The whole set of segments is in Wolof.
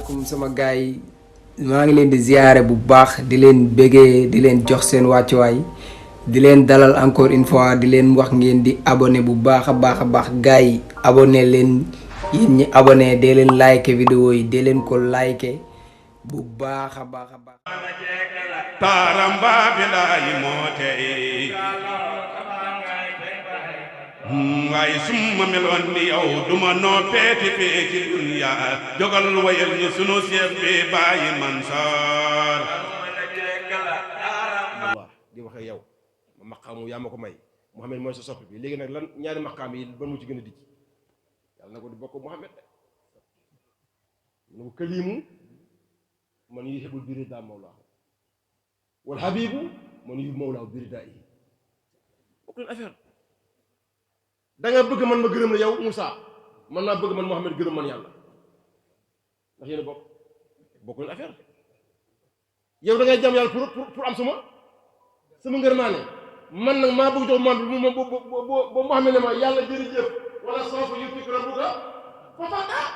asalaamaaleykum sama gars yi maa ngi leen di ziyaare bu baax di leen bëggee di leen jox seen wàccuwaay di leen dalal encore une fois di leen wax ngeen di abonné bu baax a baax gars yi abonné leen yéen ñi abonné dee leen like vidéo yi dee leen ko like bu baax a baax. Taramba bilaay moote waaye suma meloon ni yow duma noppeeti fee ci dunya jogal wayal ñu sunu chef bi Baye Mansour Allah di waxe yow ma maqaamu yaa ma ko may Mouhamed mooy sa soppi bi léegi nag lan ñaari maqaam yi ban mu ci gën a dijj yàlla na ko di bokk Mouhamed nu ko kalimu man yuhibbul birida mawlaa wal habibu man yuhibbu mawlaa birida yi bokk leen affaire da nga bëgg man ma gërëm la yow Moussa man naa bëgg man Mouhamed gërëm man yàlla ndax yéen a bokk leen affaire yow da ngay jam yàlla pour am sama ngërmaane man nag maa bëgg jox man ba Mouhamed ne ma yàlla jërëjëf wala sawfa yu'tika rabbuka fatardaa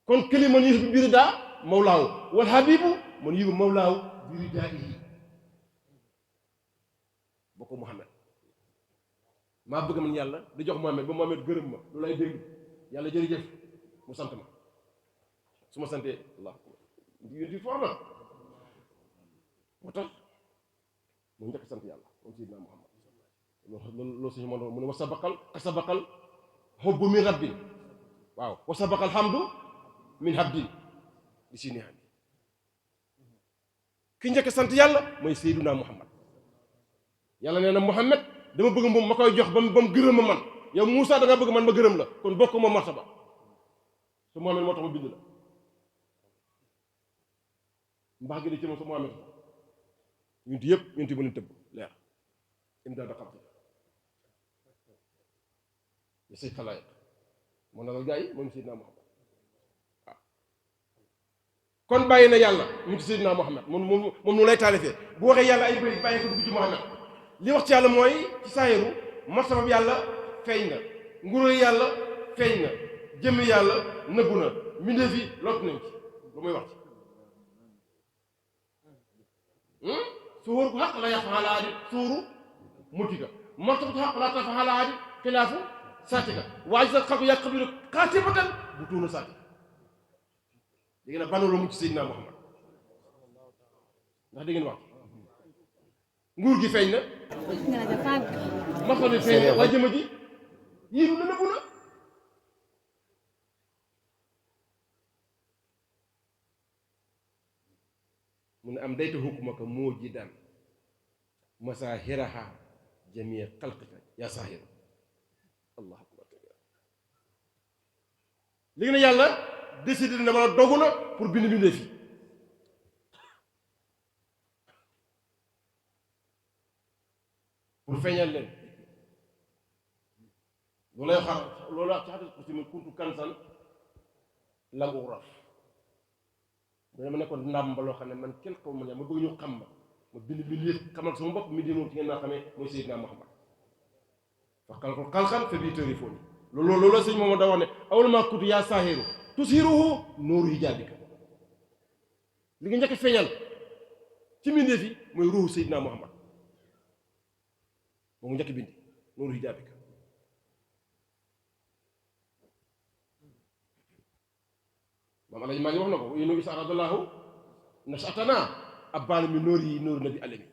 kon këli man yuhibbu biridaa mawlaahu wal habibu man yuhibbu mawlaahu biridaa'ihi bokk Mouhamed maa bëgg man yàlla di jox Mouhamed ba Mouhamed gërëm ma lu lay dégg yàlla jërëjëf mu sant ma su ma santee Allah yéen fi foor na moo tax mu njëkk sant yàlla moom Seydina Mouhamed loolu suñu mën mu ne wa sabaqal hubbu min rabbin waaw wa sabaqal hamdu min habdin di si neexam ki njëkk sant yàlla mooy Seydina Mouhamed yàlla nee na Mouhamed dama bëgg moom ma koy jox ba mu gërëm ma man yow Moussa da nga bëgg man ma gërëm la kon bokk ma martaba su Mouhamed moo tax ma bind la mbaax gi di ci moom su Mouhamed ñun yëpp ñun ba leen tëbb leer imdaad xam ya say xalaayat moo nalal gaa yi moom Seydina Mouhamed waaw kon bàyyi na yàlla mu ngi ci Seydina Mouhamed moom nu lay taalifee bu waxee yàlla ay bëy bàyyi ko dugg ci Mouhamed li wax ci yàlla mooy ci saayiru martabam yàlla feeñ na nguuru yàlla feeñ na jëmmi yàlla nëbbu na mbindeef yi lot nañ ci lu muy wax ci suuru ko xaq la yàq xalaadi suuru mutika martabatu xaq la tafa xalaadi xilaafu saatika waaye sa xaku yàq xabiru xaatibatan bu tuunu saatika léegi nag banoo la mu ci Seydina Mouhamed ndax dégg ngeen wax nguur gi feeñ na martaba bi feeñ na waaye jëma ji yiiru na nëbbu na mu ne am dayta hukumaka moo ji daan masahiraha jamii xalqika yaa sahir allah akbar léegi na yàlla décidé na ma dogu na pour bind bindee fi pour feeñal leen loolu lay xar loolu ci xatis ko si muy kuntu kansan lam uraf dama nekkoon ndàmba loo xam ne man kenn xaw ma ne ma bëgg ñu xam ma bind yëpp xamal sama bopp mi di moom ci ngeen naa xamee mooy Seydina Mouhamed fa xalqul xalqan fa bii tëri foo ni loolu sëñ moom da wax ne awal maa kutu yaa saahiru tusiruhu nooru hijaabika li nga njëkk feeñal ci mbindeef yi mooy ruuhu Seydina Mouhamed moom njëkk bindi nooru hijaabika maam Alaaji maa ngi wax na ko yéen isa aradallahu nashatana abbaana mi nóor yi nóoru nabi alami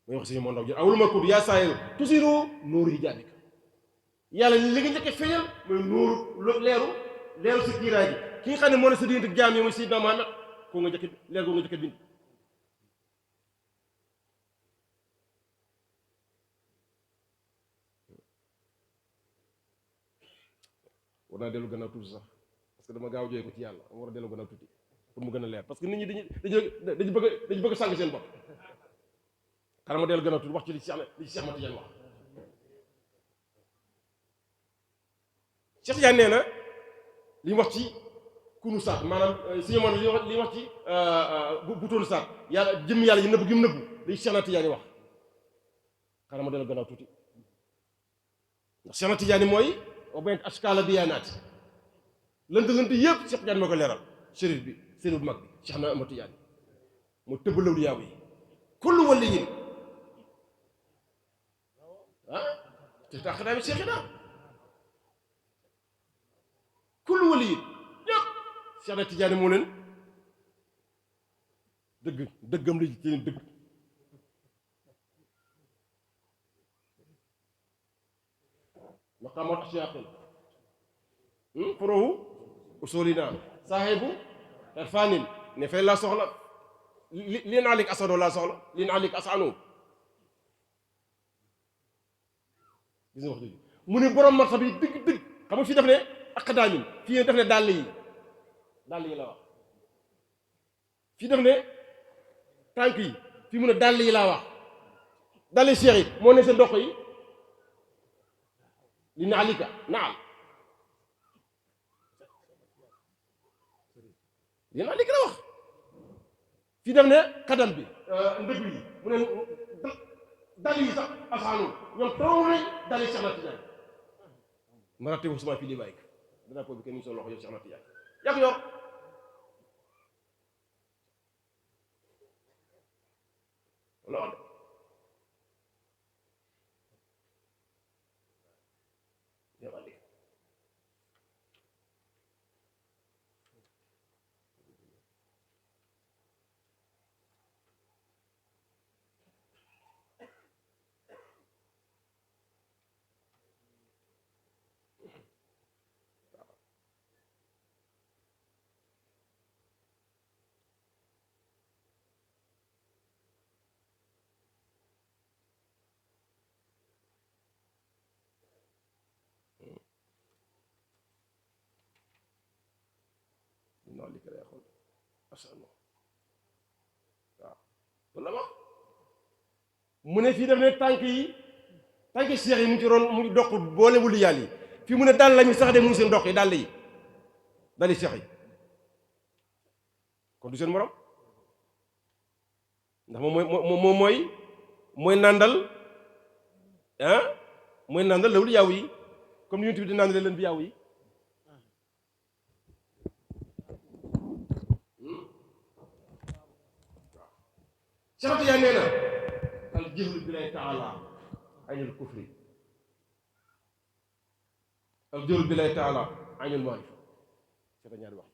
mooy wax suñu moo ndaw jël awlu ma kutu yaa saahiru tusiru nóoru hijaabika yàlla li nga njëkk feeñal mooy nóoru leeru sa kiiraay gi ki nga xam ne moo ne sa diggante jaam yi mooy Seydina Mouhamed koo nga njëkk leer goo nga njëkk bind war naa dellu gannaaw tuuti sax parce que dama gaaw jooy ko ci yàlla am war a dellu gannaaw tuuti pour mu gën a leer parce que nit ñi dañu bëgg a sànq seen bopp xanaa ma dellu gannaaw tuuti wax ci li ci Cheikh Ahmad Tidiane wax Cheikh Tidiane nee na li mu wax ci kunu saat maanaam suñu moon li wax ci butoonu saat yàlla jëm yàlla yi nëbbu gi mu nëbbu li Cheikh Ahmad Tidiane wax xanaa ma dellu gannaaw tuuti ndax Cheikh Ahmad Tidiane mooy wa bayna ashkaala diyaanaat lënt yëpp Cheikh Tidiane moo ko leeral shérif bi sëriñ bu mag bi Cheikh na Ahmad Tidiane mu tëbbalaw di yaaw yi kullu waliyin te taxadaa bi Cheikh naa kullu waliyin ñëpp Cheikh na Tidiane moo leen dëggam la ci leen dëgg maqaamat ashyaakhil furuuhu usulina saahibu irfanin ne fay laa soxla li naa lik asano laa soxla li naa lik asano gis nga wax dëgg mu ne borom martaba yi dëgg xam nga fii def ne aqdaamin fii def ne dàll yi la wax fii def ne tànk yi fii mu ne dàll yi laa wax dàll cheikh yi moo ne seen ndox yi li naalika naal li naalika la wax fii def ne xadam bi ndëgg yi mu ne dàll yi sax asaanu ñoom taw nañ dàll yi Cheikh na Tidiane marate wu suma fii li bàyyi danaa ko bi kenn ñu soo loxo yow Cheikh na Tidiane yaa ko yor loolu non li ko lay xool asano waaw wala ma mu ne fii def ne tànk seex yi mu ci ron mu ngi doq boole wulu yàlla yi fii mu ne dàll la ñu sax de mu ngi seen doq yi dàll yi seex yi kon du seen morom ndax moom mooy nàndal mooy nàndal la wulu yàw yi comme ni yonent bi di nàndale leen bi yàw yi Cheikh Tidiane nee na al jahlu billahi taala aynul kufri al jahlu billahi taala aynul maarifa c'est ñaari wax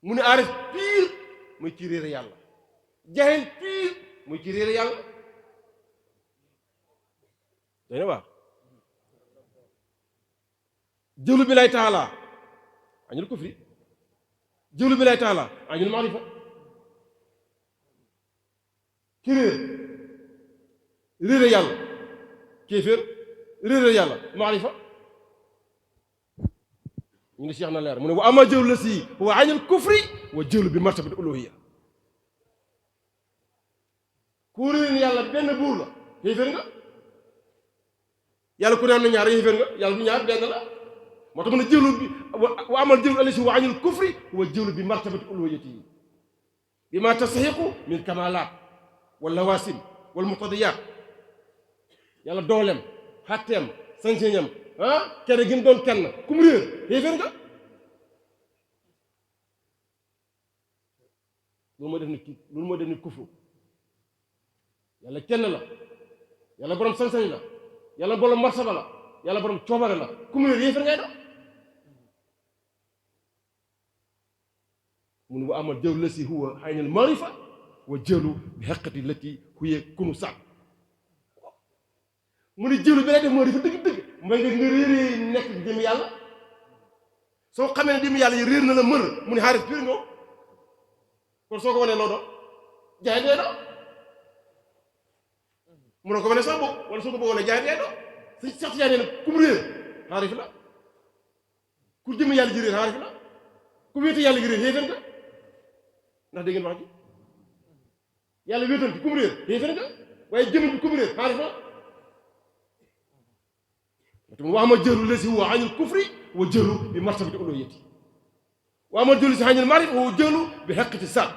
mu ne aarif piir muy ci réere yàlla jaahil piir muy ci réere yàlla day na waa jahlu billahi taala aynul kufri jahlu billahi taala aynul maarifa ki réere yàlla kéeféer réere yàlla maarifa ñu ne Cheikh na leer mu ne wa ama jëwlu la si wa aynul kufri wa jëwlu bi martabati uluhiyya ku réer yàlla benn buur la kéeféer nga yàlla ku ne am na ñaar kéeféer nga yàlla du ñaar benn la moo tax mu ne jëwlu bi wa amal jëwlu la si wa aynul kufri wa jëwlu bi martabati uluhiyyati bi ma tastahiqu min kamalaat wala waasim wala muqtadiyaat yàlla doolem xàtteem sañ-sañam kenn gi mu doon kenn ku mu réer yéeféer nga loolu mooy def ni kufru yàlla kenn la yàlla borom sañ-sañ la yàlla borom marsaba la yàlla borom coobare la ku mu réer yéeféer ngay doon mun wa amal jëw la si huwa aynul maarifa wa jëlu bi xeqati lati huye kunu sàkk mu ne jëlu bi lay def moo di fa dëgg-dëgg mooy nga réeree nekk jëm yàlla soo xamee ne jëm yàlla yi réer na la mër mu ne xaaris piir ngoo kon soo ko wanee loo doon jaay ngay doon mu ne ko wane soo bokk wala soo ko bëggoon jaay ngay doon suñ sax yaa nee nag ku mu réer xaarif la ku jëm yàlla ji réer xaarif la ku wéete yàlla gi réer yéeféen nga ndax dégg ngeen wax ji yàlla wéetal bi ku mu réer yéeféen nga waaye jëm bi ku mu réer xaarif la wa ama jëlu la si wa añul kufri wa jëlu bi martabati uluhiyyati wa ama jëlu si añul maarif wa jëlu bi xeqati saat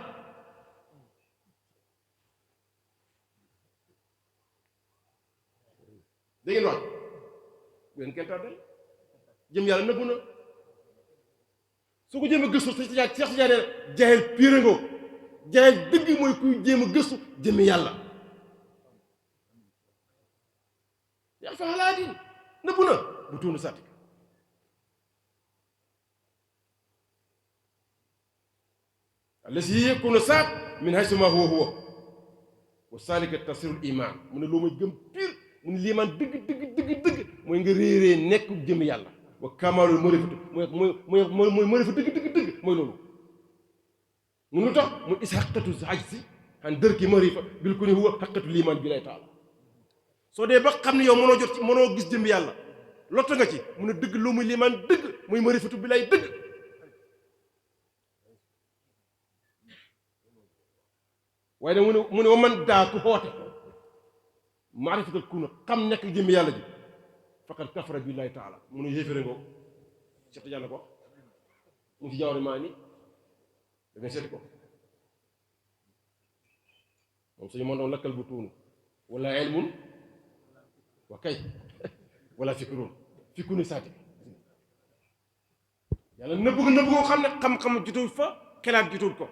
dégg ngeen wax bu leen kenn tàddal jëm yàlla nëbbu na su ko jéem a gëstu Seex Tijaan jaahil piire ngoo jaahil dëgg mooy kuy jéem a gëstu jëmmi yàlla yaa fa xalaati nëbbu na bu tuunu sàtti allasi yakunu saat min haysu ma huwa wa salika tasirul iman mu ne loo may gëm pire mu ne liimaan dëgg mooy nga réeree nekk jëm yàlla wa kamaalul marifatu mooy marifa dëgg mooy loolu mun lu tax mu is xaqatu hajsi xan dërki marifa bil ku ni huwa xaqatu liimaan bi lay taala soo dee ba xam ne yow mënoo jot ci mënoo gis jëm yàlla lotta nga ci mu ne dëgg loo muy liimaan dëgg muy marifatu bi lay dëgg waaye nag mu ne wa man daa ku xoote maarifatal kuna xam nekk jëm yàlla ji faqad kafara billahi taala mu ne yéefére ngoo Cheikh Tidiane ko mu ngi ci jawari maa ni da ngay seeti ko moom suñu mën doon lakkal bu tuunu wala ilmun wa kay wala fikrun fikuni saati yàlla nëbb ko xam ne xam-xam jutul fa xelaat jutul ko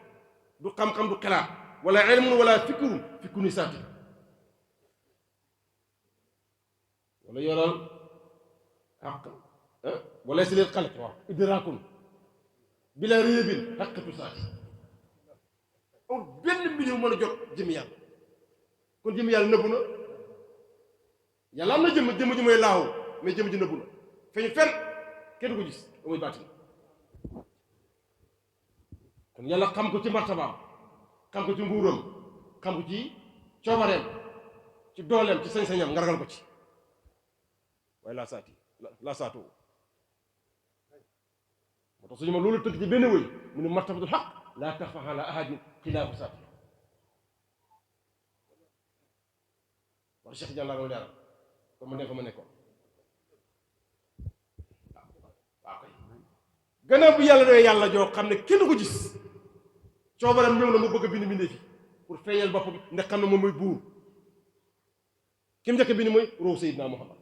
du xam-xam du xelaat wala ilmun wala fikrun fikuni saati wala yoral xaq wala si leen xalq waaw idrakun bila réebin xaqatu saati amul benn mbir mën a jot jëm yàlla kon jëm yàlla nëbbu na yàlla am na jëm ji mooy laaw mais jëm ji nëbbu na feeñu fenn kenn du ko gis da muy baatin kon yàlla xam ko ci martabaam xam ko ci nguuram xam ko ci coobareem ci dooleem ci sañ-sañam nga ragal ko ci waaye laa saati laa saatoo moo tax suñu ma loolu tënk ci benn wëy mu ne martabatul xaq laa taxfa ala ahadin xilaafu saati war Cheikh Tidiane laa doon leeral kon ma nekk fa ma nekkoon waaw kay gannaaw bu yàlla doy yàlla joo xam ne kenn ko gis coobaram ñëw na mu bëgg a bind bindee fi pour feeñal bopp bi ndax xam ne moom mooy buur ki mu njëkk bind mooy roo Seydina Muhammad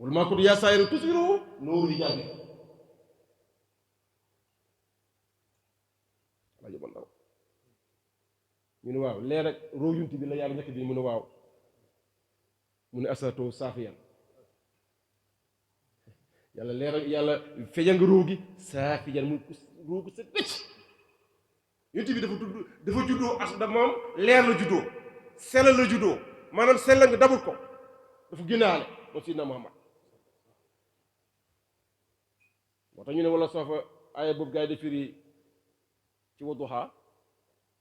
wala maa ko yaa saayiru tusiru nooru yi jàngi waa jëban ndaw ñu ne waaw leer rek roo yunti bi la yàlla njëkk bi mu ne waaw mu ne asatoo saafiyan yàlla leer yàlla feeñal nga roo gi saafiyan mu roo gi set wecc yunti bi dafa juddoo as da moom leer la juddoo sell la juddoo maanaam sell nga dabul ko dafa génnaale moom Seydina Muhammad moo tax ñu ne wala soofa aaya boobu gaa yi di firi ci wadduha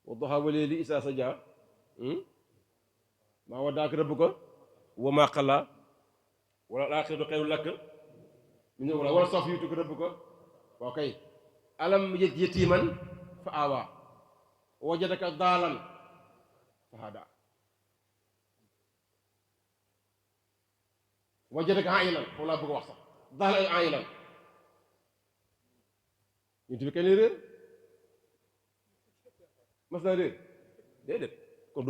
wa layli isaa sajaa maa waddaaka rabbuka wa maa qalaa wala al-aaxiratu xayrun laka ñu ne wala soofa yu'tika rabbuka waaw kay alam yatiiman fa aawaa wajadaka daalan fa hadaa wajadaka aa'ilan foofu laa bëgg a wax sax daalan aa'ilan ñu bi kenn réer mas naa réer déedéet kon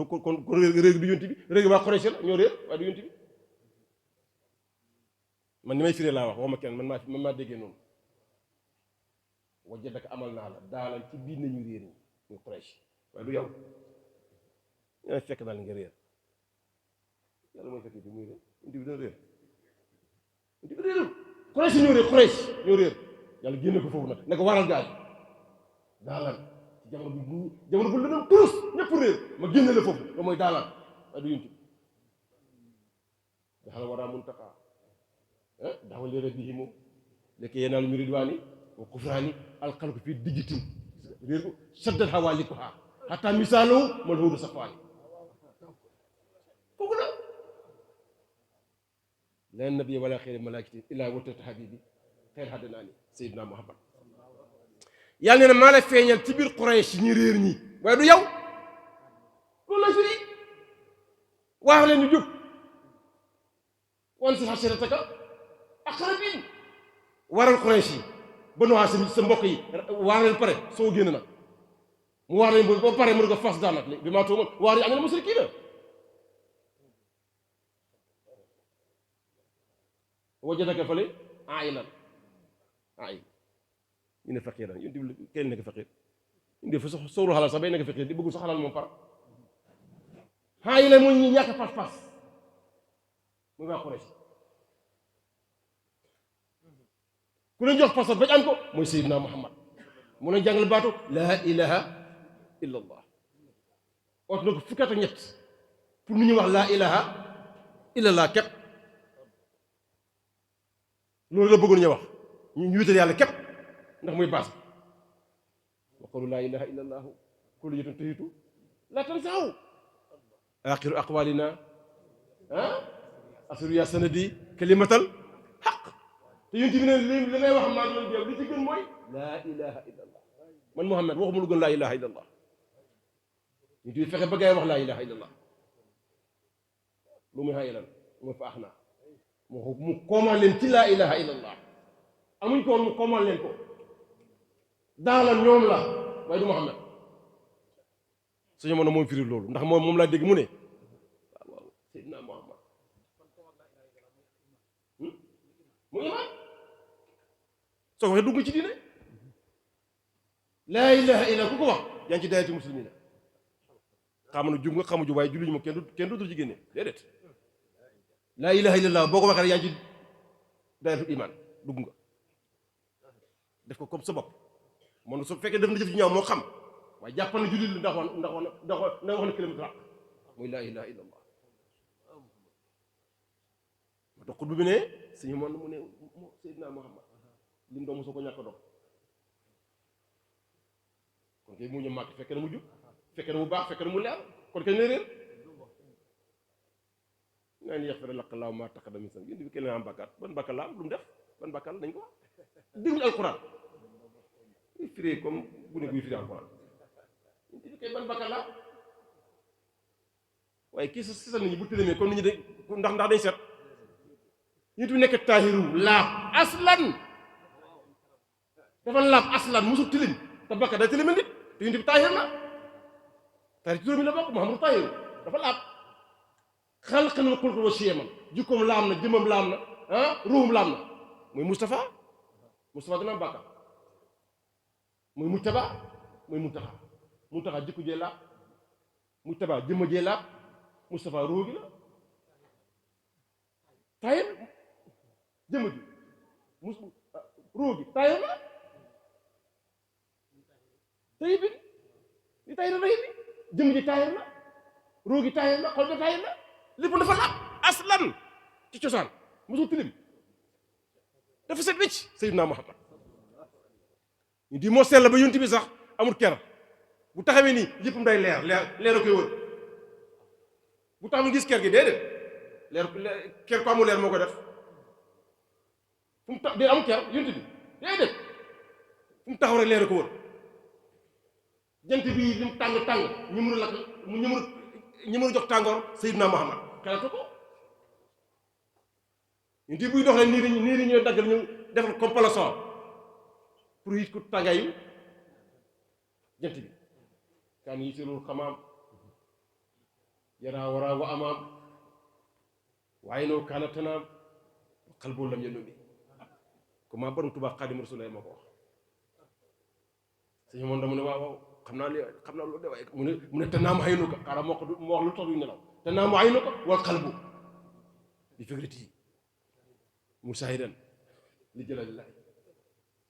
réer du yonti bi réer waa Quraysh la ñoo réer waaye du yonti bi man ni may firee laa wax waxuma kenn man maa déggee noonu wajadaka amal naa la daalan ci biir nañu réer ñi ñu Quraysh waaye du yow ñooy fekk naa la nga réer yàlla mooy fekk bi muy réer yonti bi dana réer yonti bi réerul Quraysh ñoo réer Quraysh ñoo réer yàlla génne ko foofu nag ne ko waral gaay daalan ci jamono bu lëndëm turus ñëpp réer ma génne la foofu loolu mooy daalan waaye du yunti daxala waraa muntaqa daxawal léera bihimu lekk yenaalu mi ridwaani wa kufraani alxalku fii dijjitin réer ko saddal xawaa li ko xaar xataa misaaloo mal hóodu safaani kooku la leen nabi wala xeeri malaakati illaa watatu habibi xeer xaddinaa ni Seydina Muhammad yàlla nee na maa la feeñal ci biir Quraysh ñi réer ñi waaye du yow loolu la firi waax leen ñu jóg wan si xasirataka aqrabin waral Quraysh yi ba nuwaa sa mbokk yi waar leen pare soo génn nag mu waar leen ba pare mu ne ko fas daanak li bi maa tuumal waar yi am na musrikiina wajadaka fale ailan ail ñu ne faqiran yonent bi kenn nekk faqir indi fa sóoru xalal sax bay nekk faqir di bëggul sax xalal moom par ailan mooy ñi ñàkk pas-pas muy waa Quraysh ku leen jox pas-pas bañ am ko mooy Seydina Muhammad mu leen jàngal baatu laa ilaha illa allah oot na ko fukki at ak ñett pour nu ñuy wax laa ilaha illa allah képp loolu la bëggoon ñu wax ñu wéetal yàlla képp ndax muy baas wa qulu laa ilaha illa allahu kullu yatun tahitu laa tansaw axiru aqwalina asiru ya sanadi kalimatal xaq te yonent bi ne li may wax maa ngi leen li ci gën mooy laa ilaha illa allah man Muhammad waxuma lu gën laa ilaha illa allah yonent bi fexe ba gaay wax laa ilaha illa allah lu muy xaye lan mooy fa ax naa mu koomal leen ci laa ilaha illa allah amuñ ko woon mu koomal leen ko daala ñoom la waaye du Muhammad suñu mën a moom firi loolu ndax moom laa dégg mu ne waaw Seydina Muhammad mu iman soo ko waxee dugg ci diine laa ilaha illa ku ko wax yaa ngi ci daayati muslimina xam na jub nga xamu jub waaye julli ñu ma kenn dootul ci génne déedéet laa ilaha illallah boo ko waxee rek yaa ngi ci daayatu iman dugg nga def ko comme sa bopp moom su fekkee def na jëf ci ñaaw moo xam waaye jàppal na jullit ndax wax na kilomètre raq muy laa ilaha illallah ma tax xutba bi ne suñu moon mu ne Seydina Muhammad li mu doon mosoo ko ñàkk doom kon kay mu ñu màgg fekkee na mu jub fekkee na mu baax fekkee na mu leer kon kay ne réer naa ni yaxfira laka laahu maa taqaddama min zanbika yéen bi kenn am bàkkaar ban bàkkaar la am lu mu def ban bàkkaar la dañ ko wax déglu alquran i firee comme bu ne guy firi alquran yéen bi kay ban bàkkaar la waaye kii sisal nit ñi bu tëlemee comme nit ñi de ndax dañ seet ñu tu nekk taahiru laab aslan dafa laab aslan musul tilim te bakka day tilimal nit te yonent bi taahir la taahir ci turam mi la bokk Muhammadu taahiru dafa laab xalqan wa xulqan wa shiyman jikkoom laam na jëmmam laam na ruuxum laam na mooy Moustapha dana am bàkka mooy Mujtaba mooy Muntaxa jikko jee laab Mujtaba jëmma jee laab Moustapha ruux gi la taahir jëmm ji ruux gi taahir la tayib bi li taahir la bi jëmm ji taahir la ruux gi taahir la xol ba taahir la lépp dafa laab aslan ci cosaan mosul tilim dafa set wicc Seydina Muhammad ñu di moo sell ba yonent bi sax amul ker bu taxawee nii yëppam day leer a koy wër bu tax mu gis ker gi déedéet ker ko amul leer moo ko def fu mu tax day amul ker yonent bi déedéet fu mu taxaw rek leer a ko wër jant bi li mu tàng ñi mënu jox tàngoor Seydina Muhammad xelatu ko ñu di buy dox leen nii ñooy daggal ñu defal comme palason pour yit ko tàngaayu jant bi kaan yi sirul xamaam yaraa waraa wa amaam waaye noo kaana tanaam xal boo lam yenn mi comment borom Tuubaa Xaadimu Rasuul moo ko wax sëñ moom dama ne waaw xam naa loolu de waaye mu ne te naa mu xëy nu ko xaaral moo wax lu tax du nelaw te naa mu xëy nu ko wal xalbu bi fikrati yi musaahidan li jëlalillahi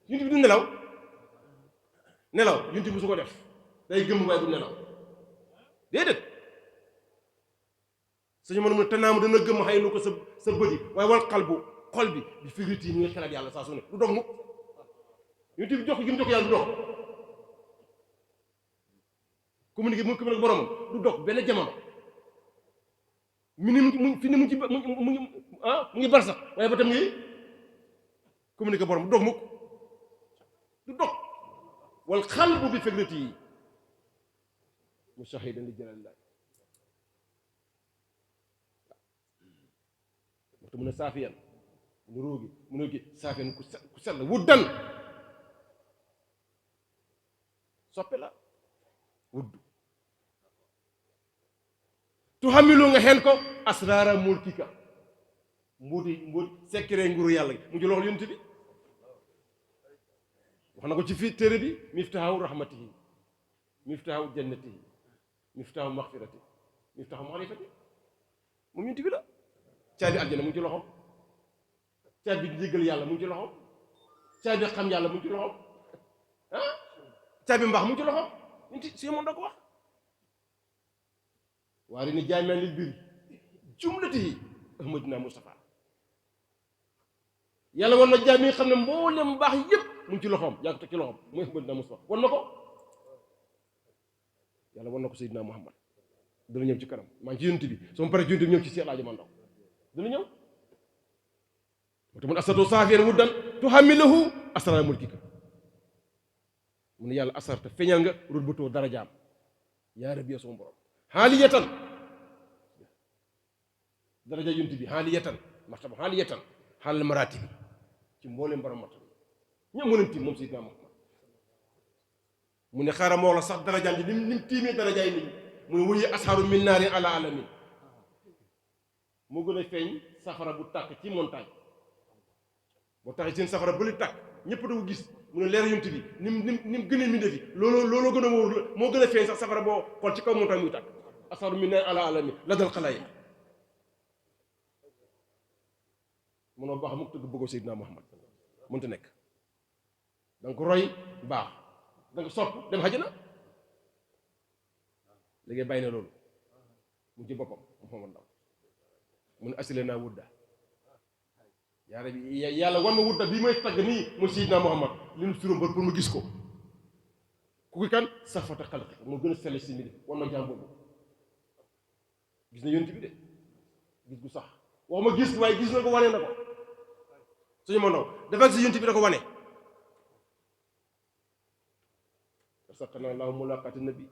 yunti bi du nelaw yunti bi su ko def day gëm waaye du nelaw déedéet suñu mën mu ne te naa mu dana gëm xëy nu ko sa bët yi waaye wal xalbu xol bi bi fikrati yi mu ngi xelaat yàlla saa su ne du dog mukk yunti bi jox gi mu jox yàlla du dog communiqué mu communiqué boromam du dog benn jamono mu ngi bar sax waaye ba tam ngi communiqué borom du dog mukk du dog wal xalbu bi fikrati yi mushahidan li jalalillahi waxtu mun a saafiyan mu róogi mu ne gi saafiyan ku sell wuddan soppe la wudd tu xamilu nga xeen ko asraara mulkika mbuuti secret nguuru yàlla gi mu ngi ci loxol yonent bi wax na ko ci fii téere bi miftaahu rahmatihi miftaahu jannatihi miftaahu maxfirati miftaahu maarifati moom yonent bi la caabi aljana mu ngi ci loxom caabi njéggal yàlla mu ngi ci loxom caabi xam yàlla mu ngi ci loxom ah caabi mbaax mu ngi ci loxom yonent si moom da ko wax waaye ni jaameen lil biri jumlatihi ahmadina Mustafa yàlla war na jaam yi nga xam ne mboolem baax yëpp mu ngi ci loxoom yaa ko teg ci loxoom mooy ahmadina Mustafa war na ko yàlla war na ko Seydina Muhammad dana ñëw ci kanam maa ngi ci yonent bi soo paree ci yonent bi ñëw ci Seex Alaaji Mandaw dana ñëw moo tax mun asartu saafiyan wuddan tuhamilahu asrar mulkika mu ne yàlla asarta feeñal nga rutbatoo darajaam yaa rabbi sama borom xaaliyatan daraja yonent bi xaaliyatan martaba xaaliyatan xaalal maratibi ci mbooleem borom martaba ñoom mu leen tiim moom Seydina Muhammad mu ne xaaral moo la sax darajaam ji ni mu tiimee darajaay nit ñi mu ne wuyi asharu min naari ala alamin moo gën a feeñ safara bu tàkk ci montagne boo taxee seen safara bëli tàkk ñëpp da ko gis mu ne leer yonent bi ni mu gën a mindee fi looloo gën a wóor la moo gën a feeñ sax safara boo xool ci kaw montagne muy tàkk asharu min naari ala alamin la dal xalaay munoo baax mukk tëgg bëggoo Seydina Muhammad mënta nekk da nga ko roy baax da nga sopp dem xajana léegi bàyyi na loolu mu ci boppam Muhammad Ndaw mu ne asile naa wudda yaa rabbi yàlla wan ma wudda bii may tagg nii mooy Seydina Muhammad li nu suróom pour mu gis ko ku ko kan safata xalqi moo gën a sell si mi wan ma jaam boobu gis na yonent bi de gis gu sax waxuma gis waaye gis na ko wane na ko suñu ma ndaw dafa si yonent bi da ko wane saqana lahu mulaqati nabi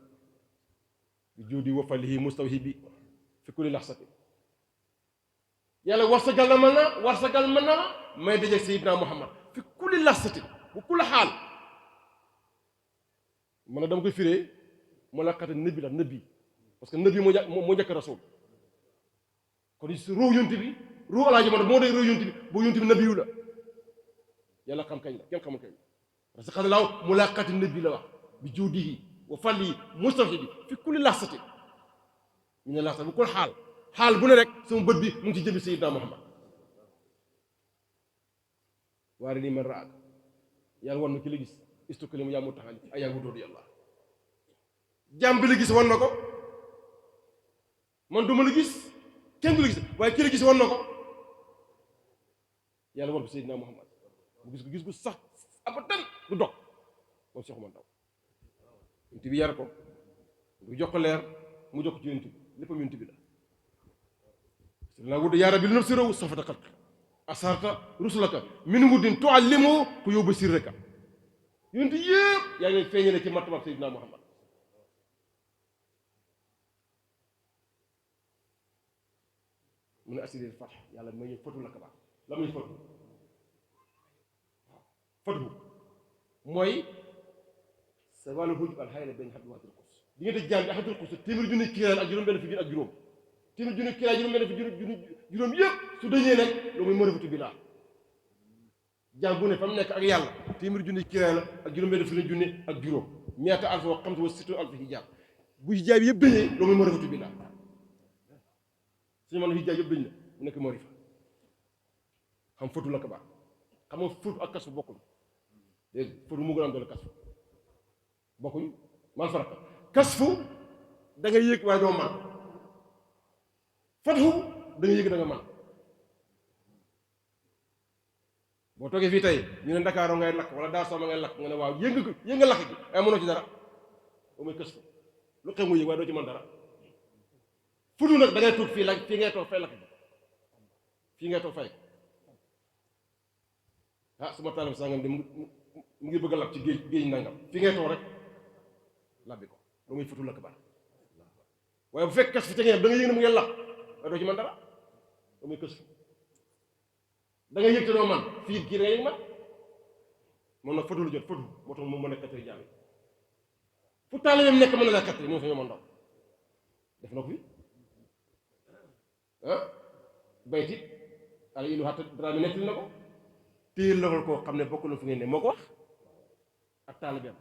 bi juudi wa falihi mustawhibi fi kulli laxsati yàlla warsagal na ma may daje Seydina Muhammad fi kulli laxsati bu kulli xaal man dama koy firee mulaqati nabi la nabi parce que nabi moo njëkk rasul kon ruu yonent bi ruu Alaaji Mandaw moo dee ruu yonent bi boo yonent bi nabiyu la yàlla xam kañ la kenn xamul kañ la parce que laaw mulaqati nabi la wax bi juudihi wa falihi mustawhibi fi kulli laxsati ñu ne laxsati bu ko xaal bu ne rek sama bët bi mu ngi ci jëbi Seydina Muhammad waare nii man raak yàlla wan na ki la gis istukali mu yaa mu taxali ayaa wudóodu yàlla jàmm bi la gis wan na ko man du ma la gis kenn du la gis waaye ki la gis wan na ko yàlla wan ko Seydina Muhammad mu gis gu sax abadan du dog moom Seex Mandaw yonent bi yar ko mu jox ko leer mu jox ko ci yonent bi léppam yonent bi la la wudd yaa rabbi li naf si raw safata xalq asarta rusulaka min wuddin tuallimu ku yóbbu sirraka yonent yëpp yaa ngi feeñale ci martaba Seydina Muhammad mu ne assuré fat yàlla ma ñu fatu la ka baax la muy fatu fatu mooy sa wàllu hujub al xayla benn xabdi waxtul xus di nga tëj jaam bi axatul xus téeméer junni kiiraay ak juróom benn fi ak juróom téeméer junni kiiraay juróom benn fi juróom yëpp su dañee nag loolu muy marifatu bi laa jaam bu ne fa mu nekk ak yàlla téeméer junni kiiraay la ak juróom benn fi junni ak juróom ñaata alfa wa xamsa wa sittu alfa hijaab bu hijaab yëpp dañee loolu muy marifatu bi laa suñu mën hijaab yëpp dañ na mu nekk marifa xam fatu la ka baax xam nga fatu ak kas fu bokkul dégg fatu mu gën a am doole kas fu bokkuñ man faraka kasfu da nga yëg waaye doo man fathu da nga yëg da nga man boo toogee fii tey ñu ne Ndakaaroo ngay lakk wala daa sooma ngay lakk nga ne waaw yëg nga lakk gi ay mënoo ci dara boo muy kasfu lu xew mu yëg waaye doo ci man dara futu nag da ngay toog fii fii ngay toog fay lakk bi fii ngay toog fay ah suma taalam sangam de mu ngi bëgg a lakk ci géej nangam fii ngay toog rek labbi ko ba muy futu la kabar waaye bu fekk kas fi te ngeen da nga yëg ne mu ngeen lab waaye doo ci man dara ba muy kës da nga yëg te doo man fii kii da nga yëg man moom nag fatu lu jot fatu moo tax moom mën a kattari jaam yi fu taalibeem nekk mën na la kattari moom Sëñ Mandaw def na ko fi ah baytit ala ilu hatta dara mi nettali na ko téye loxol koo xam ne bokk na fu ngeen ne moo ko wax ak taalibeem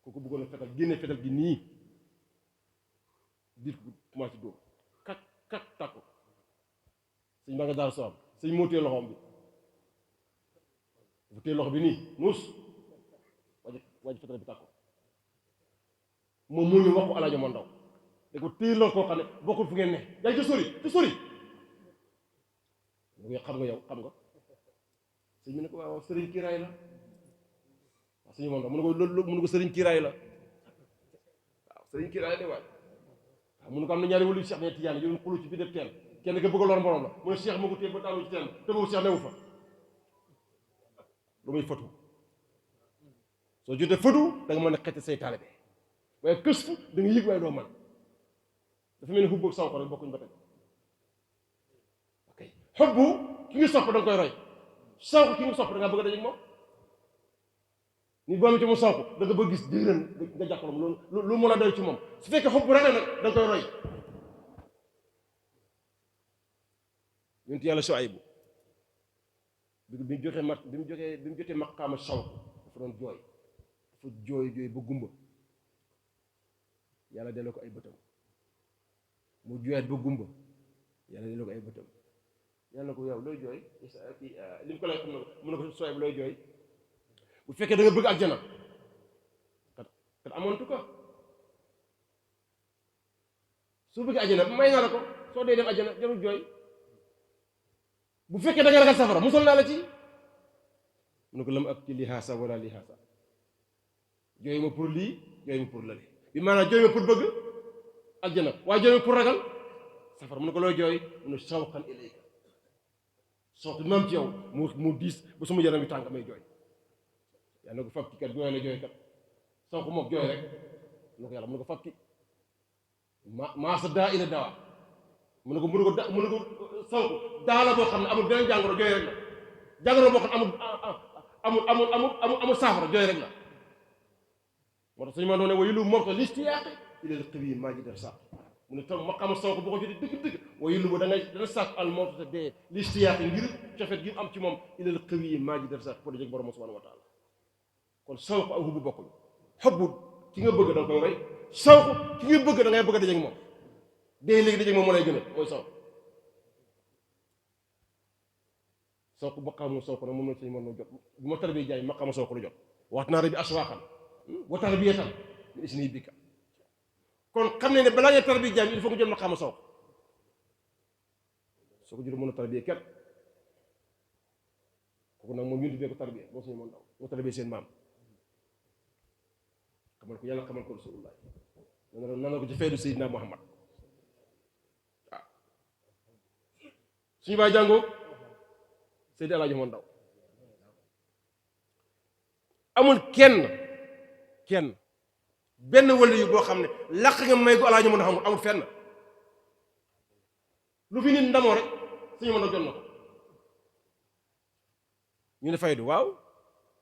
kooku bëggoon a fetal génne fetal gi nii diit bu commencé dóor kat kat takku sëñ ba nga daal soo am sëñ moo téye loxoom bi dafa téye loxo bi nii muus waaj fetal bi takku moom moo ñu wax ko alaajo ma ndaw da ko téye loxo koo xam ne bokkul fu ngeen ne yaa ngi ci sori xam nga yow xam nga sëñ bi ne ko waaw sëriñ kiiraay la waaw sëñ moom mu ne ko loolu mu ne ko sëriñ kiiraay la waaw sëriñ kiiraay de waay waaw mu ne ko am na ñaari wàllu Cheikh ne Tidiane yow xulu ci bi def teen kenn ka bëgg a lor mborom la mu ne Cheikh moo ko téye ba daanu ci teen te boobu Cheikh newu fa lu muy fotu soo jotee fotu da nga mën a xette say taalibe waaye kës fu da nga yëg waaye doo man dafa mel ni xubboog saw ko rek bokkuñ ba tey ok xubbu ki nga sopp da nga koy roy saw ko ki nga sopp da nga bëgg a dajeeg moom nit boo amee ci mu saw ko da nga bëgg gis déeran nga jàkkaarloo loolu lu mën a doy ci moom su fekkee xubbu rek nag da nga koy roy yonent yàlla Suaybu bi mu jotee maqaama saw dafa doon jooy dafa jooy ba gumba yàlla delloo ko ay bëtam mu jooyaat ba gumba yàlla delloo ko ay bëtam yàlla na ko yow looy jooy li mu ko lay xam ne mun na ko Suaybu looy jooy bu fekkee da nga bëgg àjjana kat amoon tu ko soo bëgg àjjana may naa la ko soo dee dem àjjana jarul jooy bu fekkee da nga ragal safara musal naa la ci mu ne ko lam ak ci lihaasa wala lihaasa jooy ma pour lii jooy ma pour lële bi maanaam jooy ma pour bëgg àjjana waaye jooy ma pour ragal safara mu ne ko looy jooy mu ne sawqan ilayka sawq bi maam ci yow mu diis ba sama yaram bi tànk may jooy yaa na ko fab ki kat jooy la jooy kat sawq moom jooy rek mu ne ko yàlla mu ne ko fab ki maa sa daa ila dawa mu ne ko sawq daa la boo xam ne amul beneen jàngoro jooy rek la jàngoro boo xam ne amul saafara jooy rek la moo tax suñu ma doon ne wayu lu morto listiyaaqi ilal qiwi maa ji def sax mu ne tam maqaama sawq boo ko jotee dëgg wayu lu ba dana sàkk al morto te dee listiyaaqi ngir cofet gi am ci moom ilal qiwi maa ji def sax pour dajeg borom subhanahu wa taala kon sawq ak hubbu bokkuñ xobbu ki nga bëgg da nga koy roy sawq ki nga bëgg da ngay bëgg a dajeg moom dee léegi dajeg moom moo lay gën a mooy sawq sawq maqaamu sawq nag moom la suñu mën jot bu ma tarbiya jaay maqaamu sawq lu jot wax naa rabbi aswaaqan wa tarbiyatan min isni bika kon xam ne balaa ngay tarbiya jaay il faut nga jot maqaamu sawq soo ko jot mën a tarbiya kenn kooku nag moom yunti bee ko tarbiya moom suñu mën daw moo tarbiya seen maam xamal ko yàlla xamal ko rasulullah nan la ko ci feedu Seydina Muhammad waaw suñu baay jàngoo Seydi Alaaji Moon Ndaw amul kenn benn wàll yu boo xam ne làq nga may ko Alaaji Moon Ndaw amul fenn lu fi nit ndamoo rek suñu mën a jot na ko ñu ne faydu waaw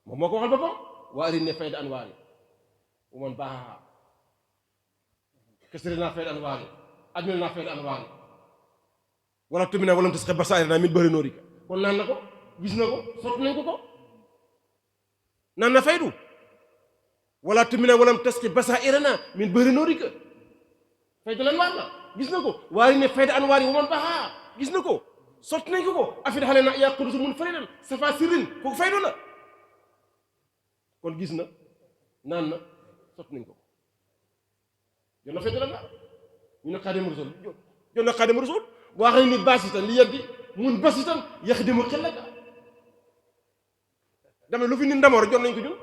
moom moo ko waxal boppam waa arin ne fayda anwaari bu man baaxaa kesri naa fayda anwaari ajmel naa fayda anwaari wala tumi naa walam tas xe basaari naa min bëri noorika kon naan na ko gis na ko sotti nañ ko naan na faydu wala tumina walam taski basairana min bëri noorika faydu lan waar la gis na ko waaye ne fayda anwaari wa man baxaa gis na ko sotti nañ ko afid xale na yaa qudusu mun faridan safa sirrin kooku faydu la kon gis na naan na sotti nañ ko jot na faydu lan la ñu ne xaadimu rasul jot na xaadimu rasul waa xam ne ni baasitan li yeddi mun basitan yaxdimu xillaka dama lu fi nit ndamoor jot nañ ko ñun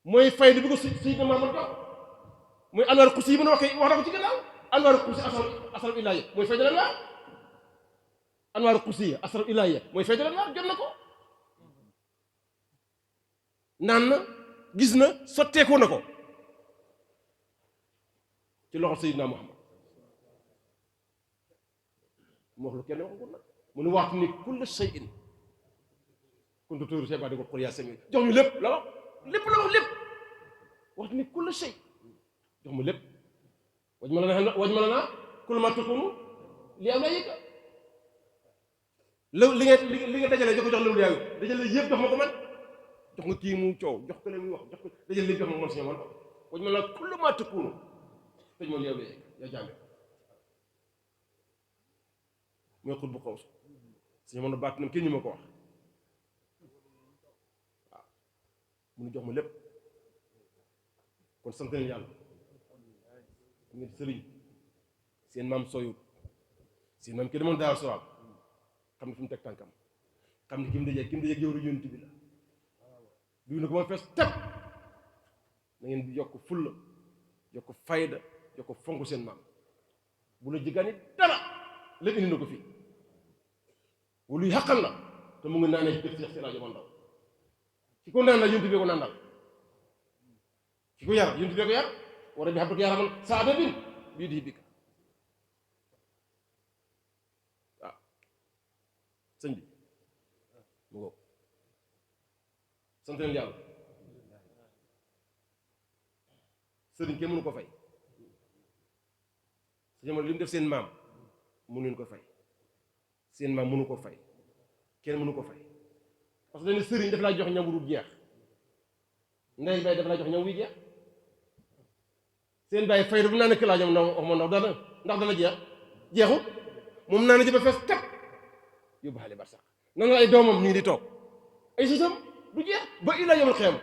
mooy fayda bi ko Seydina Muhammad jox mooy anwaar xusi yi mën a wax na ko ci gannaaw anwaar xusi asrar ilahiya mooy fayda lan waa anwaar xusi asrar ilahiya mooy fayda lan waa jot na ko naan na gis na sotteekoo na ko ci loxo Seydina Muhammad mu wax lu kenn waxagul nag mu ne waxtu ni kulla shay'in kuntu tuuru see ba di ko xul yaa sami jox ñu lépp la wax lépp la wax lépp waxtu ni kulla shay jox mu lépp wa wajmalana kullu ma takunu li awlayika li nga dajale jox loolu yaayu dajale yëpp jox ma ko man jox nga kii mu coow jox ko leen muy wax jox ko dajale lépp jox ma ko man suñu man wajmalana kullu ma takunu tëj moom li awlayika yaa jàmbe mooy xut bu xaw suñu mën a baat nam kenn ñu ma ko wax waaw munu jox ma lépp kon sant leen yàlla ngeen sëriñ seen maam soyut seen maam ki demoon Daaru Salaam xam ne fi mu teg tànkam xam ne ki mu dajee jëwru yonent bi la duy na ko ma fees tep na ngeen yokk fulla yokk fayda yokk fonk seen maam bu la jiggaani dara lépp indi na ko fii wala yu xaqal la te mu ngi naanee ci kër Seex Si Laaji Mandaw ki ko naan la yonent bi ko naan daal ki ko yar yonent bi ko yar war a bi xam ko yaramal saa bin bii di bikk waaw sëñ bi mu ngo sant leen yàlla sëriñ kenn mënu ko fay sëñ ma li mu def seen maam mënu leen ko fay seen maam mënu ko fay kenn mënu ko fay parce que dañu sëriñ daf laa jox ñam wu jeex ndey bay daf laa jox ñam wuy jeex seen bàyyi fayda bu naa ne këlaajam ndaw wax ma ndaw dana ndax dana jeexut moom naa ne ci ba fees tep yóbbu xale bar sax nan la ay doomam ñu ngi di toog ay sisam du jeex ba ila yawmal qiyaama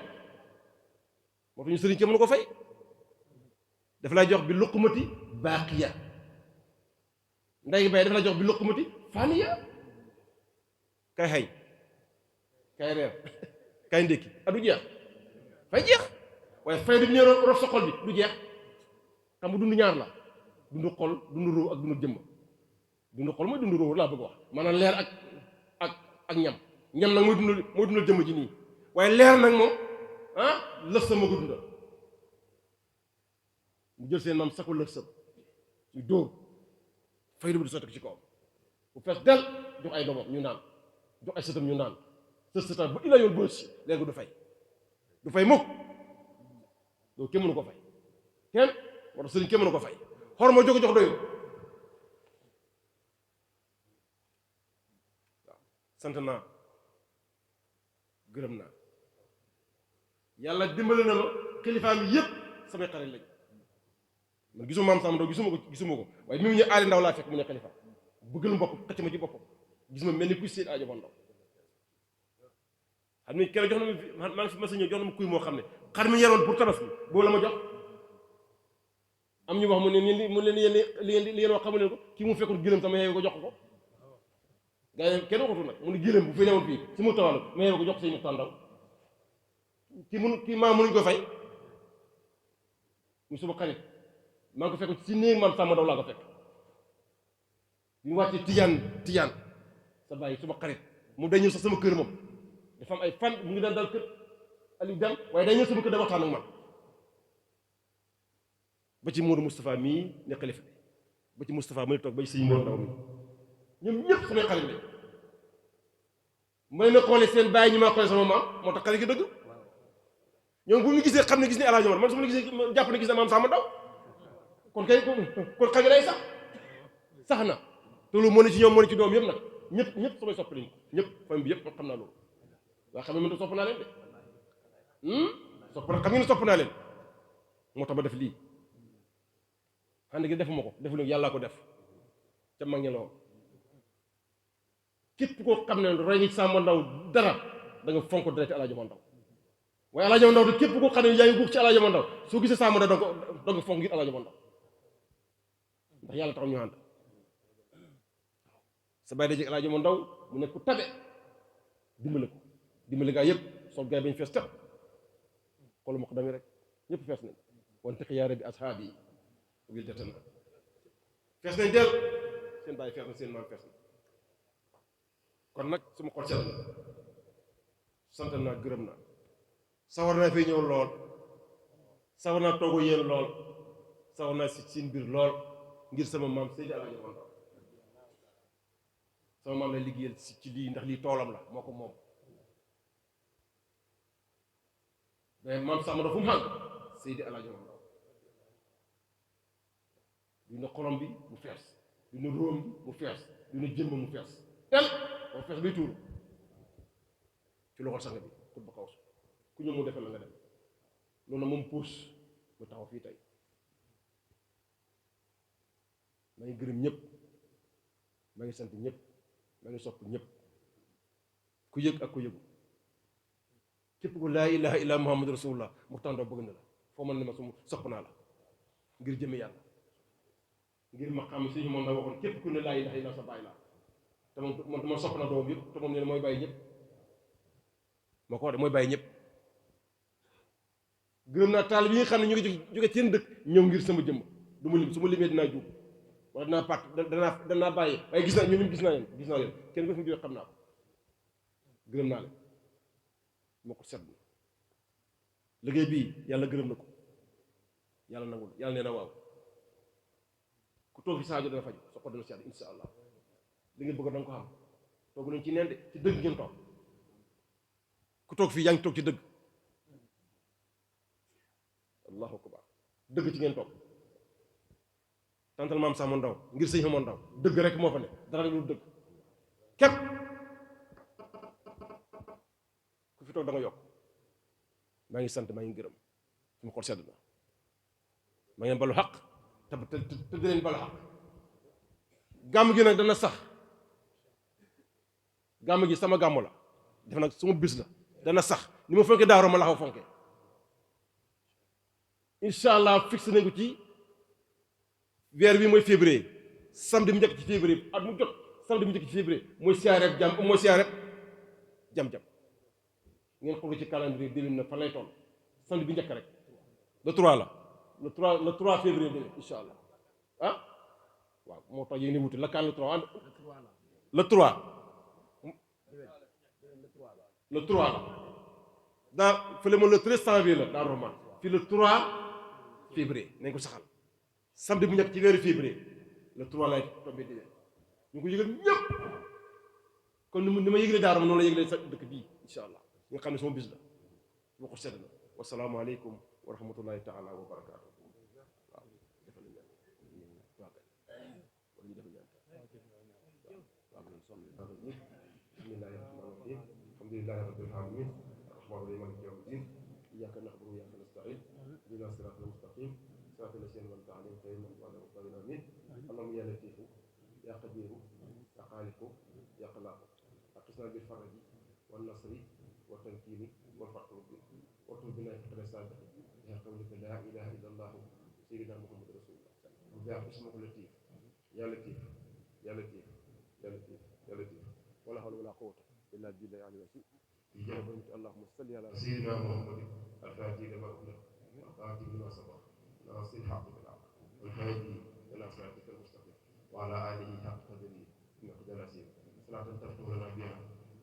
moo tax ñu sëriñ kenn mënu ko fay daf laa jox bi luqmati baaqiya ndey bay daf laa jox bi luqmati faniya kay xëy kay reer kay ndékki du jeex fay jeex waaye fay du ñëw rof sa xol bi du jeex xam nga dund ñaar la dund xol dund róo ak dund jëmm dund xol mooy dund róo laa bëgg wax maanaam leer ak ñam nag mooy dundal jëmm ji nii waaye leer nag moom lëf sa moo ko dundal mu jël seen maam sa ko lëf sa ñu dóor faydu bi di sotti ko ci kawam bu fees del jox ay doomam ñu naan jox ay sëtam ñu naan sëtam ba ila yoon bës léegi du fay mukk loolu kenn mënu ko fay kenn moo tax sëriñ kenn mënu ko fay xor ma jóg jox doyu waaw sant naa gërëm naa yàlla dimbali na ma kilifaam yi yëpp samay xarit lañ man gisuma maam Samba Ndaw gisuma ko waaye bi mu ñu aali ndaw laa fekk mu ne xalifa bëggal mbokk xëcc ma ci boppam gis ma mel ni kuy seen aajo ba ndaw xam ni kenn jox na ma maa ngi fi mas a ñëw jox na ma kuy moo xam ne xar mi yaroon pour tabaski boobu la ma jox am ñu wax mu ne mu leen li ngeen wax xamu leen ko kii mu fekkoon gëlëm sama yeewu ko jox ko gaa yi kenn waxatu nag mu ne gëlëm bu fi newoon fii si mu tawal ma yeewu ko jox say muxtaan ndaw kii maa mënuñ ko fay mu suma xarit maa ngi ko fekk si néeg maam Samba Ndaw laa ko fekk bi mu wàccee tijaan sa bàyyi suma xarit mu day ñëw sax sama kër moom dafa am ay fan mu ngi daan dal kër Aliou Deme waaye day ñëw sama kër da waxtaan ak man ba ci Modou Moustapha mii ne xalifa bi ba ci Moustapha mu ne toog ba ci sëñ Modou Ndaw mi ñoom ñëpp samay xarit lañ may na xoolee seen bàyyi ñi maa xoolee sama maam moo tax xarit gi dëgg ñoom bu ñu gisee xam ne gis ne El Hadj Omar man su ma la gisee jàpp ne gis na maam Samba Ndaw kon kay kon xarit day sax na te loolu moo ne ci ñoom moo ne ci doom yëpp nag ñëpp samay sopp lañ ñëpp famille bi yëpp xam naa loolu waaye xam ne man sopp naa leen de xam ngeen ne sopp naa leen moo tax ma def lii xande gi defuma ko defu leen yàllaa ko def ca mag ñi la woon képp koo xam ne roy nga ci Samba Ndaw dara da nga fonk dara ci El Hadj Ndaw waaye El Hadj Ndaw te képp koo xam ne yaa ngi guux ci El Hadj Ndaw soo gisee Samba Ndaw da nga fonk ngir El Hadj Ndaw ndax yàlla taxaw ñu ànd sa bàyyi daje El Hadj Ndaw mu nekk ku tabe dimbale gaa yëpp sol gaa yi bañ fees tëb xoolu ma ko dami rek ñëpp fees nañ wante xiyaare bi asxaab yi wil deta na fees nañ del seen bàyyi fees na seen maam fees na kon nag suma xol seet na sant naa gërëm naa sawar naa fay ñëw lool sawar naa toogu yéen lool sawar naa si seen biir lool ngir sama maam Seydi El Hadji Ndaw sama maam lay liggéeyal ci lii ndax lii toolam la moo ko moom mais maam Samba Ndaw fu mu xàgg Seydi El Hadji Ndaw dina xorom bi mu fees dina róom bi mu fees dina jëmm mu fees tel ba fees bay tuuru ci loxol sang bi xut ba kaw su ku ñëw mu defal la nga dem loolu na moom puus mu taxaw fii tey maa ngi gërëm ñëpp maa ngi sant ñëpp maa ngi sopp ñëpp ku yëg ak ku yëgu képp ku laa ilaha illa muhammadu rasulullah mu tàndoo bëgg na la foo mën ne ma su sopp naa la ngir jëme yàlla ngir ma xam suñu moom na waxoon képp ku ne laa ilaha illa sa bàyyi laa te moom sopp na doom yëpp te moom ne mooy bàyyi ñëpp moo ko wax de mooy bàyyi ñëpp gërëm naa taal bi nga xam ne ñu ngi jóge seen dëkk ñëw ngir sama jëmm du ma lim su ma limee dinaa juum wala dinaa pàtt danaa bàyyi waaye gis naa ñoom gis naa leen kenn ko fi mu jóge xam naa ko gërëm naa leen moo ko sedd liggéey bii yàlla gërëm na ko yàlla nangul yàlla nee na waaw ku toog fi Sadio dana faju soo ko dana sedd insha allah li ngeen bëgg danga ko xam toogu leen ci neen de ci dëgg ngeen toog ku toog fii yaa ngi toog ci dëgg allahu akbar dëgg ci ngeen toog tantal maam Samba Ndaw ngir sëñ Xamoon Ndaw dëgg rek moo fa ne dara lu dëgg képp ku fi toog da nga yokk maa ngi sant maa ngi gërëm su ma xol sedd na maa ngeen balu xaq te di leen balu xaq gàmm gi nag dana sax gàmm gi sama gàmm la def nag suma bis la dana sax ni ma fonke daaro ma la xaw fonke incha allah fixé nañ ko ci weer bi mooy février samedi mu njëkk ci février at mu jot samedi mu njëkk ci février mooy siyaareeb jam-jam ngeen xool ci calendrier déwén na fan lay toll samedi bi njëkk rek le 3 la le 3 février déwén incha allah ah waaw moo tax yéen a wuti la kaan le 3 le 3 le 3 la daa fële moom le 13 janvier la daa roman fii le 3 février nañ ko saxal samedi bu njëkk ci weeru février le 3 lay tombé déwén ñu ko yëgal ñëpp kon ni ma yëgle daara ma noonu la yëgle sa dëkk bii incha allah nga xam ne sama bis la boo ko sedd na wasalaamu aleykum wa rahmatullahi taala wa barakaatu waaw defal ñaan waaw kay wala ñu defal ñaan waaw kay sonn bismillahi rahmani rahim alhamdulillahi rabbil alamin arrahmani rahim maliki yawmi din iyyaka na'budu wa iyyaka nasta'in ihdina siratal mustaqim siratal lazina an'amta alayhim ghayril maghdubi alayhim wa lad-dallin allahumma ya latifu ya qadiru ya khaliqu ya khalaqu aqisna bil faraji wan nasri wa tamkini wal fathu wa bina fi sabiq ya qawlika la ilaha illa allah sayyidina muhammad rasulullah ya ismuhu latif ya latif ya latif ya latif ya latif wala hawla wala quwwata illa billahi al-ali al-azim ijabatu allahumma salli ala sayyidina muhammad al-fatih lima ughliq wa al-khatib lima sabaq nasir al-haqq bil haqq wal hadi ila siratika al-mustaqim wa ala alihi haqq qadrihi miqdar azim salatan taftuhu lana biha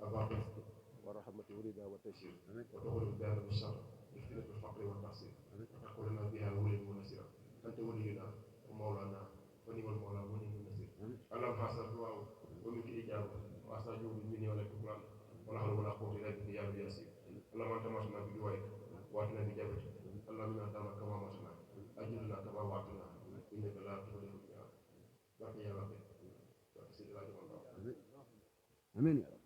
abwaab rizq wa rahmati wa rida wa taysir wa tughni biha al-shar افتنة الفقر والتعصيب وتقول لنا بها ولي ونسيرا أنت ولينا ومولانا ونعم المولى ونعم النصير اللهم حسن الدعاء ومنك الإجابة وأستجوب مني ولك القرآن ولا حول ولا قوة إلا بك يا رب ياسين اللهم أنت ماتنا بدعائك وأتنا بإجابتك اللهم إنا نتعلم كما ماتنا أجلنا كما وعدتنا إنك لا تخلف الميعاد بقي يا رب بقي سيدنا جمال الله آمين يا رب